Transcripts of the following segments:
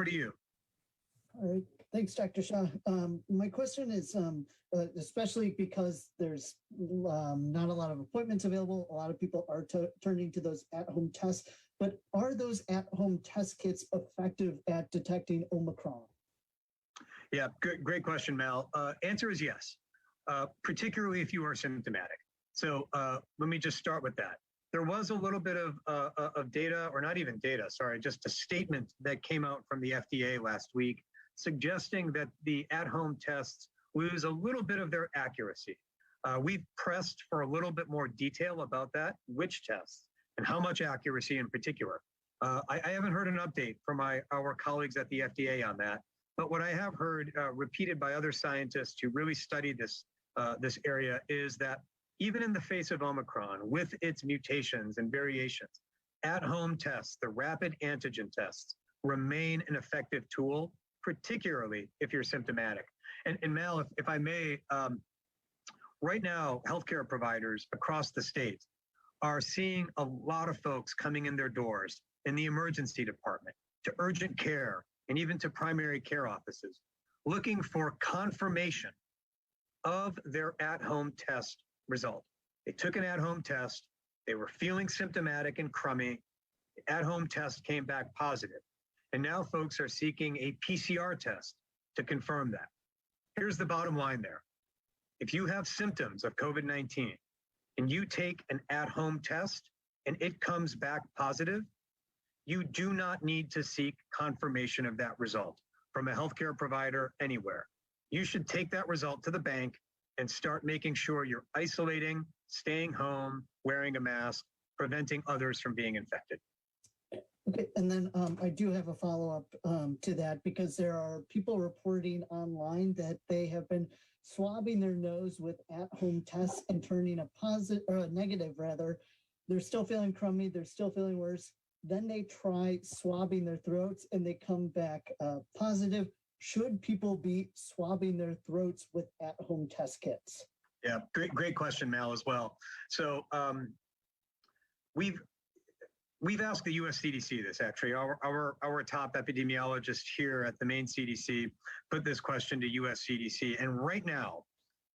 to you. All right. Thanks, Dr. Shah. My question is, especially because there's not a lot of appointments available, a lot of people are turning to those at-home tests, but are those at-home test kits effective at detecting Omicron? Yeah, great question, Mel. Answer is yes, particularly if you are symptomatic. So let me just start with that. There was a little bit of data, or not even data, sorry, just a statement that came out from the FDA last week suggesting that the at-home tests lose a little bit of their accuracy. We've pressed for a little bit more detail about that, which tests and how much accuracy in particular. I haven't heard an update from our colleagues at the FDA on that, but what I have heard repeated by other scientists who really study this area is that even in the face of Omicron, with its mutations and variations, at-home tests, the rapid antigen tests, remain an effective tool, particularly if you're symptomatic. And Mal, if I may, right now, healthcare providers across the state are seeing a lot of folks coming in their doors in the emergency department, to urgent care, and even to primary care offices, looking for confirmation of their at-home test result. They took an at-home test, they were feeling symptomatic and crummy, the at-home test came back positive. And now folks are seeking a PCR test to confirm that. Here's the bottom line there. If you have symptoms of COVID-19 and you take an at-home test and it comes back positive, you do not need to seek confirmation of that result from a healthcare provider anywhere. You should take that result to the bank and start making sure you're isolating, staying home, wearing a mask, preventing others from being infected. Okay, and then I do have a follow-up to that, because there are people reporting online that they have been swabbing their nose with at-home tests and turning a positive or a negative rather. They're still feeling crummy, they're still feeling worse. Then they try swabbing their throats and they come back positive. Should people be swabbing their throats with at-home test kits? Yeah, great question, Mal, as well. So we've asked the U.S. CDC this, actually. Our top epidemiologist here at the Maine CDC put this question to U.S. CDC. And right now,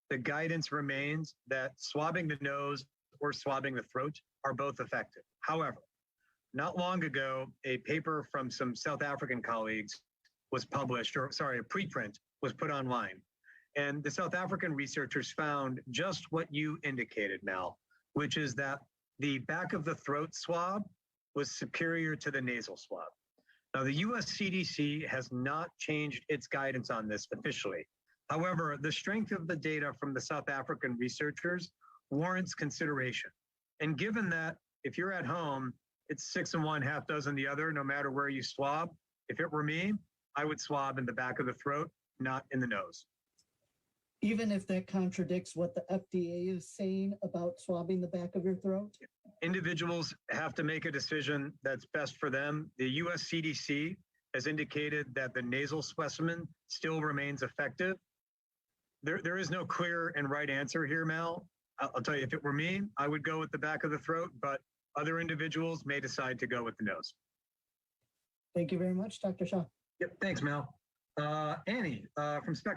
the guidance remains that swabbing the nose or swabbing the throat are both effective. However, not long ago, a paper from some South African colleagues was published, or sorry, a preprint was put online. And the South African researchers found just what you indicated, Mel, which is that the back of the throat swab was superior to the nasal swab. Now, the US CDC has not changed its guidance on this officially. However, the strength of the data from the South African researchers warrants consideration. And given that if you're at home, it's 6 in one, half dozen the other, no matter where you swab. If it were me, I would swab in the back of the throat, not in the nose. Even if that contradicts what the FDA is saying about swabbing the back of your throat? Individuals have to make a decision that's best for them. The US CDC has indicated that the nasal specimen still remains effective. There is no clear and right answer here, Mal. I'll tell you, if it were me, I would go with the back of the throat, but other individuals may decide to go with the nose. Thank you very much, Dr. Shah. Yep, thanks, Mel. Annie from Spectrum.